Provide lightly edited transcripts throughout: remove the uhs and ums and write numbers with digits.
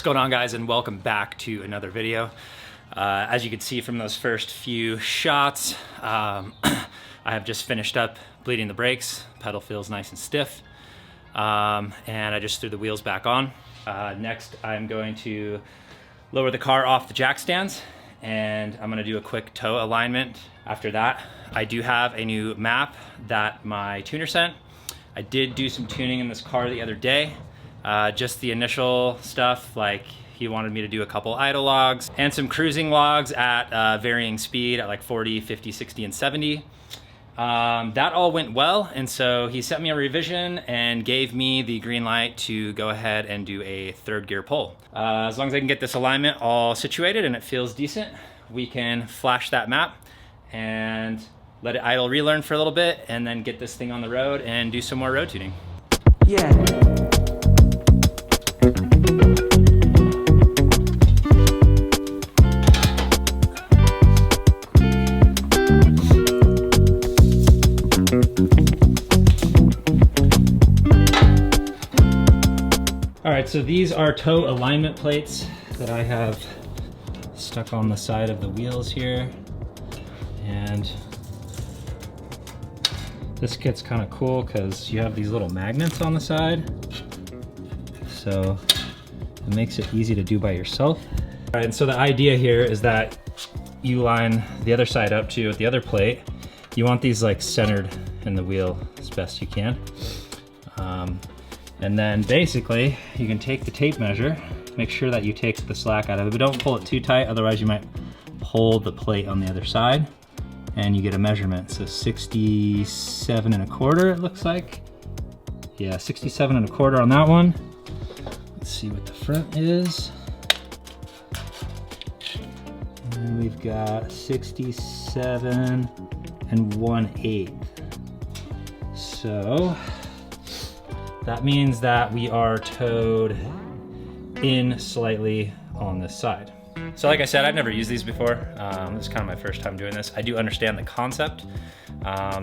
going on, guys, and welcome back to another video. As you can see from those first few shots, I have just finished up bleeding the brakes. Pedal feels nice and stiff, and I just threw the wheels back on. Next, I'm going to lower the car off the jack stands, and I'm going to do a quick toe alignment. After that, I do have a new map that my tuner sent. I did do some tuning in this car the other day. Just the initial stuff, like he wanted me to do a couple idle logs and some cruising logs at varying speed at like 40, 50, 60, and 70. That all went well, and so he sent me a revision and gave me the green light to go ahead and do a third gear pull. As long as I can get this alignment all situated and it feels decent, we can flash that map and let it idle relearn for a little bit, and then get this thing on the road and do some more road tuning. Yeah. All right, so these are toe alignment plates that I have stuck on the side of the wheels here. And this kit's kind of cool because you have these little magnets on the side. So it makes it easy to do by yourself. All right, and so the idea here is that you line the other side up too with the other plate. You want these like centered in the wheel as best you can. And then basically you can take the tape measure, make sure that you take the slack out of it, but don't pull it too tight, otherwise you might pull the plate on the other side, and you get a measurement. So 67 1/4 it looks like. Yeah, 67 1/4 on that one. Let's see what the front is. And we've got 67 1/8. So that means that we are towed in slightly on this side. So like I said, I've never used these before. This is kind of my first time doing this. I do understand the concept.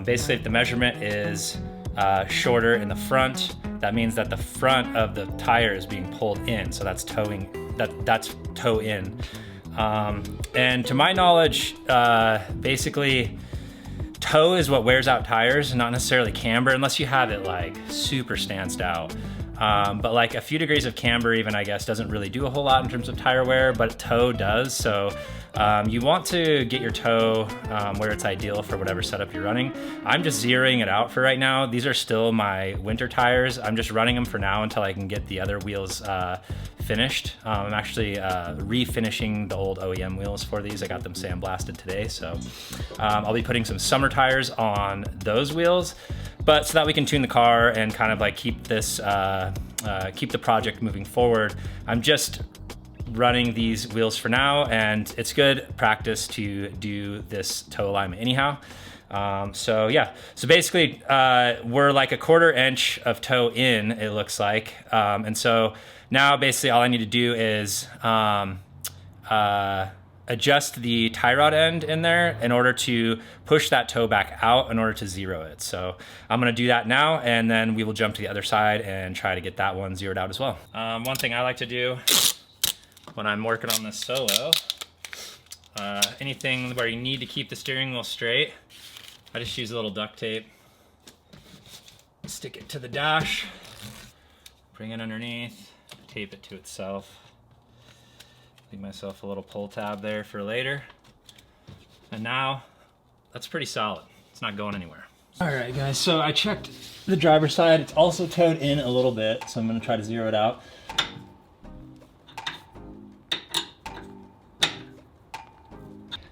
Basically, if the measurement is shorter in the front, that means that the front of the tire is being pulled in. So that's towing, that's toe in. And to my knowledge, basically, toe is what wears out tires, not necessarily camber, unless you have it like super stanced out. But like a few degrees of camber even, I guess, doesn't really do a whole lot in terms of tire wear, but toe does. So you want to get your toe where it's ideal for whatever setup you're running. I'm just zeroing it out for right now. These are still my winter tires. I'm just running them for now until I can get the other wheels finished. I'm actually refinishing the old OEM wheels for these. I got them sandblasted today, so I'll be putting some summer tires on those wheels, but so that we can tune the car and kind of like keep this keep the project moving forward. I'm just running these wheels for now, and it's good practice to do this toe alignment anyhow. So yeah, so basically we're like a 1/4 inch of toe in, it looks like. And so now basically all I need to do is adjust the tie rod end in there in order to push that toe back out in order to zero it. So I'm gonna do that now, and then we will jump to the other side and try to get that one zeroed out as well. One thing I like to do when I'm working on this solo, anything where you need to keep the steering wheel straight, I just use a little duct tape, stick it to the dash, bring it underneath, tape it to itself. Leave myself a little pull tab there for later. And now that's pretty solid. It's not going anywhere. All right, guys, so I checked the driver's side. It's also towed in a little bit, so I'm gonna try to zero it out.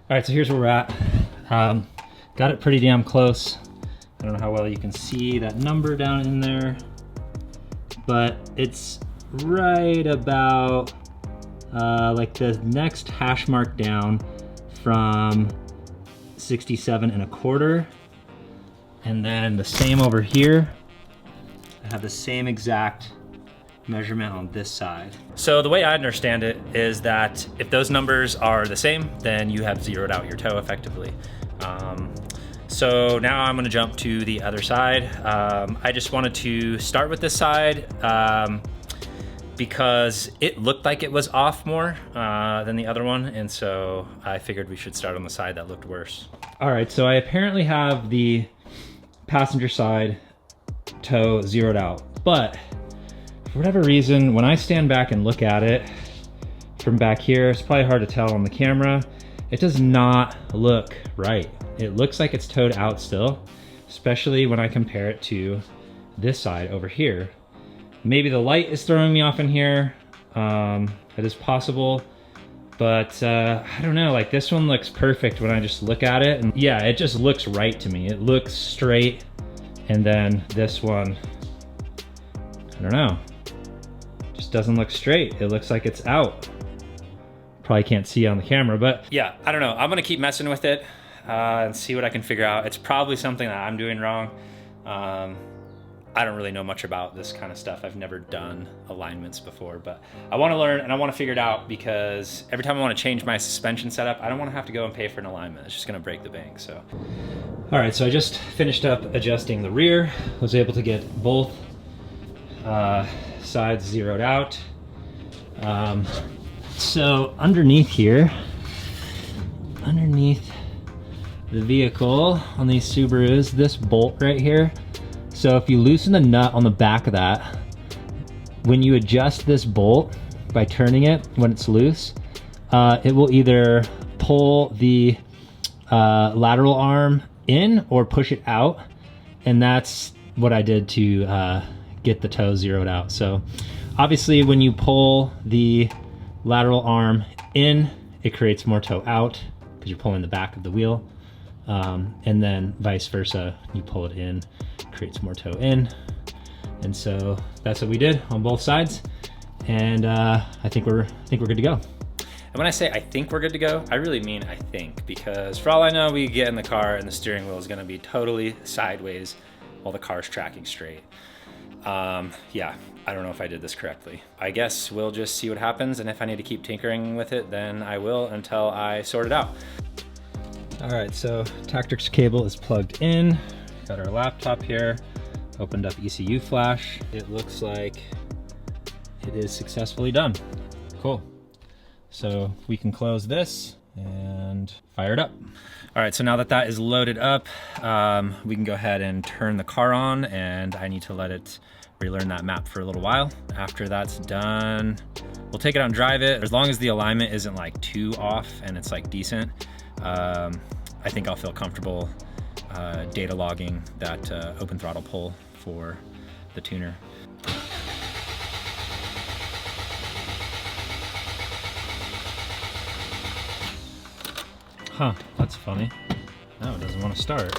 All right, so here's where we're at. Got it pretty damn close. I don't know how well you can see that number down in there, but it's right about like the next hash mark down from 67 1/4. And then the same over here. I have the same exact measurement on this side. So the way I understand it is that if those numbers are the same, then you have zeroed out your toe effectively. So now I'm gonna jump to the other side. I just wanted to start with this side. because it looked like it was off more than the other one, and so I figured we should start on the side that looked worse. All right, so I apparently have the passenger side toe zeroed out, but for whatever reason, when I stand back and look at it from back here, it's probably hard to tell on the camera, it does not look right. It looks like it's toed out still, especially when I compare it to this side over here. Maybe the light is throwing me off in here. That is possible, but I don't know, like this one looks perfect when I just look at it. And yeah, it just looks right to me. It looks straight. And then this one, I don't know, just doesn't look straight. It looks like it's out. Probably can't see on the camera, but yeah, I don't know. I'm gonna keep messing with it and see what I can figure out. It's probably something that I'm doing wrong. I don't really know much about this kind of stuff. I've never done alignments before, but I want to learn and I want to figure it out, because every time I want to change my suspension setup, I don't want to have to go and pay for an alignment. It's just going to break the bank. So, all right, so I just finished up adjusting the rear. Was able to get both sides zeroed out. So underneath here, underneath the vehicle on these Subarus, this bolt right here. So if you loosen the nut on the back of that, when you adjust this bolt by turning it when it's loose, it will either pull the lateral arm in or push it out. And that's what I did to get the toe zeroed out. So obviously when you pull the lateral arm in, it creates more toe out because you're pulling the back of the wheel. And then vice versa, you pull it in, creates more toe in. And so that's what we did on both sides. And I think we're good to go. And when I say I think we're good to go, I really mean I think, because for all I know, we get in the car and the steering wheel is gonna be totally sideways while the car's tracking straight. Yeah, I don't know if I did this correctly. I guess we'll just see what happens, and if I need to keep tinkering with it, then I will until I sort it out. All right, so Tactrix cable is plugged in. Got our laptop here, opened up ECU flash. It looks like it is successfully done. Cool. So we can close this and fire it up. All right, so now that that is loaded up, we can go ahead and turn the car on, and I need to let it relearn that map for a little while. After that's done, we'll take it out and drive it. As long as the alignment isn't like too off and it's like decent, I think I'll feel comfortable data logging that open throttle pull for the tuner. Huh, that's funny. Now it doesn't want to start.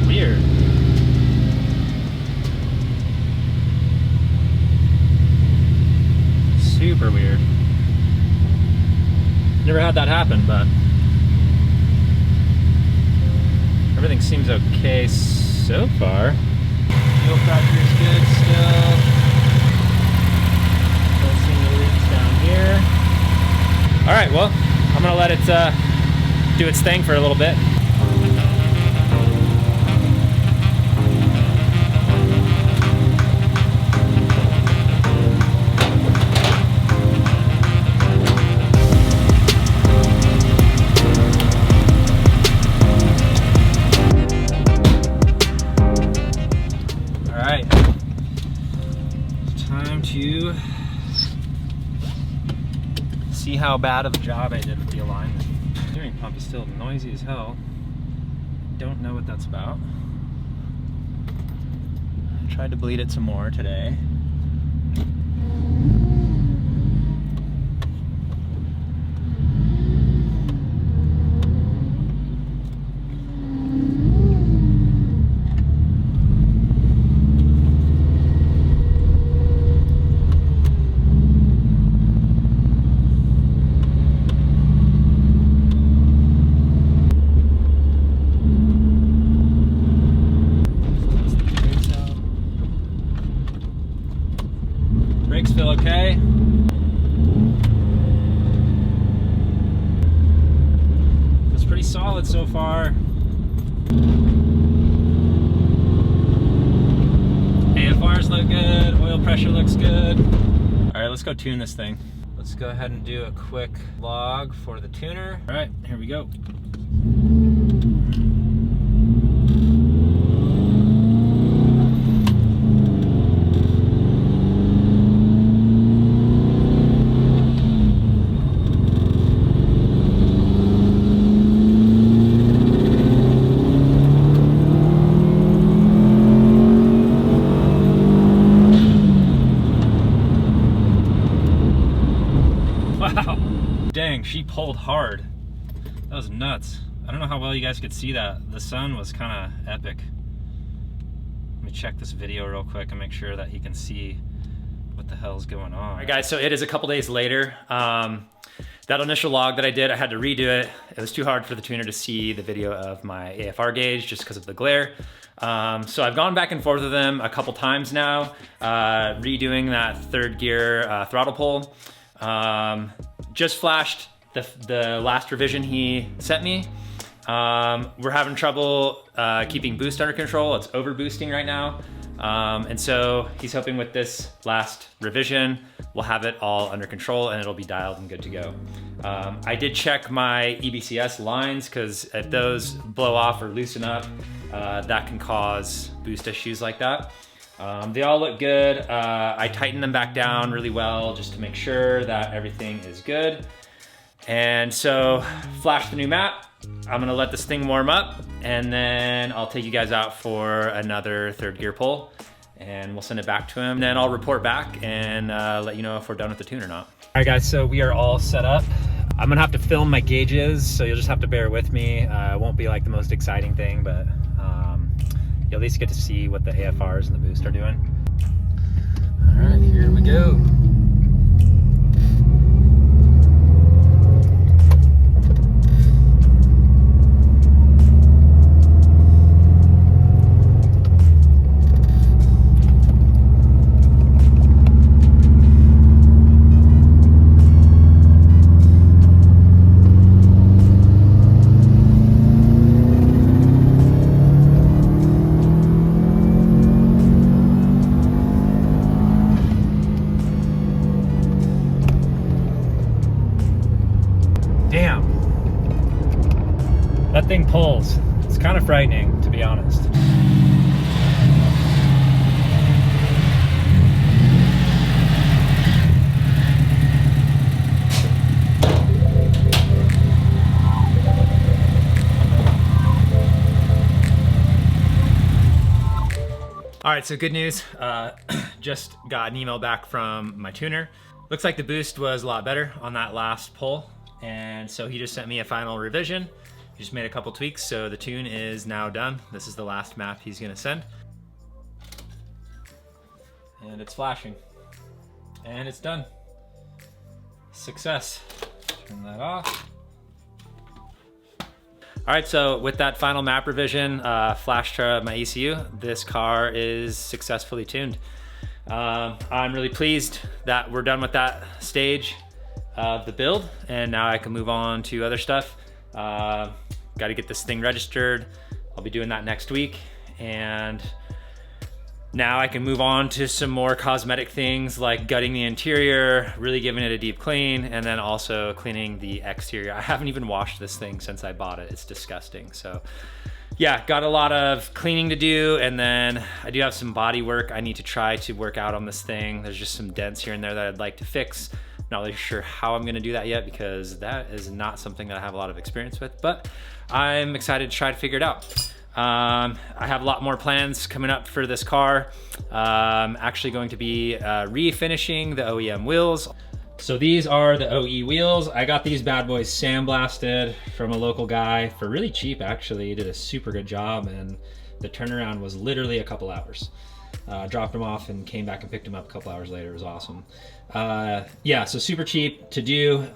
Weird. Super weird. Never had that happen, but everything seems okay so far. Fuel pressure is good still. Here. All right, well, I'm gonna let it do its thing for a little bit. All right, time to see how bad of a job I did with the alignment. The steering pump is still noisy as hell. Don't know what that's about. I tried to bleed it some more today. Brakes feel okay. It's pretty solid so far. AFRs look good, oil pressure looks good. All right, let's go tune this thing. Let's go ahead and do a quick log for the tuner. All right, here we go. Wow, dang, she pulled hard. That was nuts. I don't know how well you guys could see that. The sun was kind of epic. Let me check this video real quick and make sure that he can see what the hell's going on. All right, guys, so it is a couple days later. That initial log that I did, I had to redo it. It was too hard for the tuner to see the video of my AFR gauge just because of the glare. So I've gone back and forth with him a couple times now, redoing that third gear throttle pull. Just flashed the last revision he sent me. We're having trouble keeping boost under control. It's over boosting right now. And so he's hoping with this last revision, we'll have it all under control and it'll be dialed and good to go. I did check my EBCS lines because if those blow off or loosen up, that can cause boost issues like that. They all look good. I tightened them back down really well just to make sure that everything is good. And so flash the new map. I'm gonna let this thing warm up and then I'll take you guys out for another third gear pull and we'll send it back to him. Then I'll report back and let you know if we're done with the tune or not. All right guys, so we are all set up. I'm gonna have to film my gauges, so you'll just have to bear with me. It won't be like the most exciting thing, but you'll at least get to see what the AFRs and the boost are doing. All right, here we go. Damn, that thing pulls. It's kind of frightening, to be honest. All right, so good news. Just got an email back from my tuner. Looks like the boost was a lot better on that last pull. And so he just sent me a final revision. He just made a couple tweaks, so the tune is now done. This is the last map he's gonna send. And it's flashing. And it's done. Success. Turn that off. All right, so with that final map revision, flash to my ECU, this car is successfully tuned. I'm really pleased that we're done with that stage of the build, and now I can move on to other stuff. Got to get this thing registered. I'll be doing that next week, and now I can move on to some more cosmetic things like gutting the interior, really giving it a deep clean, and then also cleaning the exterior. I haven't even washed this thing since I bought it. It's disgusting. So yeah, got a lot of cleaning to do, and then I do have some body work I need to try to work out on this thing. There's just some dents here and there that I'd like to fix. Not really sure how I'm gonna do that yet because that is not something that I have a lot of experience with, but I'm excited to try to figure it out. I have a lot more plans coming up for this car. I'm actually going to be refinishing the OEM wheels. So these are the OE wheels. I got these bad boys sandblasted from a local guy for really cheap actually. He did a super good job and the turnaround was literally a couple hours. Dropped them off and came back and picked them up a couple hours later. It was awesome. Yeah, so super cheap to do.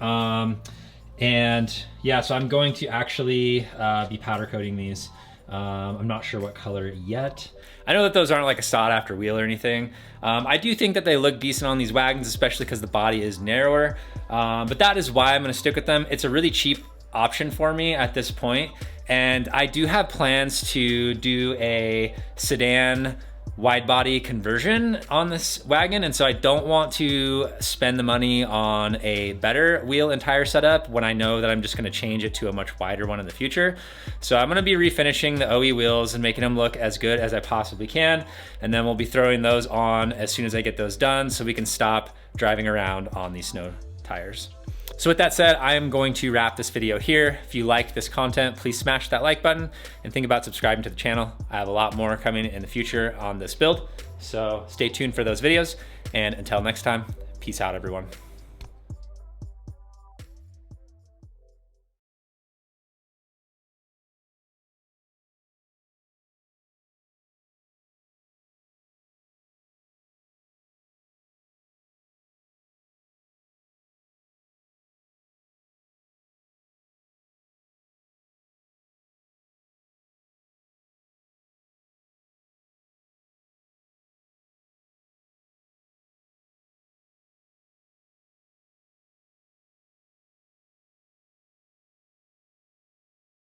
And yeah, so I'm going to actually be powder coating these. I'm not sure what color yet. I know that those aren't like a sought after wheel or anything. I do think that they look decent on these wagons, especially because the body is narrower. But that is why I'm gonna stick with them. It's a really cheap option for me at this point. And I do have plans to do a sedan wide body conversion on this wagon, and so I don't want to spend the money on a better wheel and tire setup when I know that I'm just going to change it to a much wider one in the future. So I'm going to be refinishing the OE wheels and making them look as good as I possibly can, and then we'll be throwing those on as soon as I get those done so we can stop driving around on these snow tires. So with that said, I am going to wrap this video here. If you liked this content, please smash that like button and think about subscribing to the channel. I have a lot more coming in the future on this build, so stay tuned for those videos. And until next time, peace out, everyone.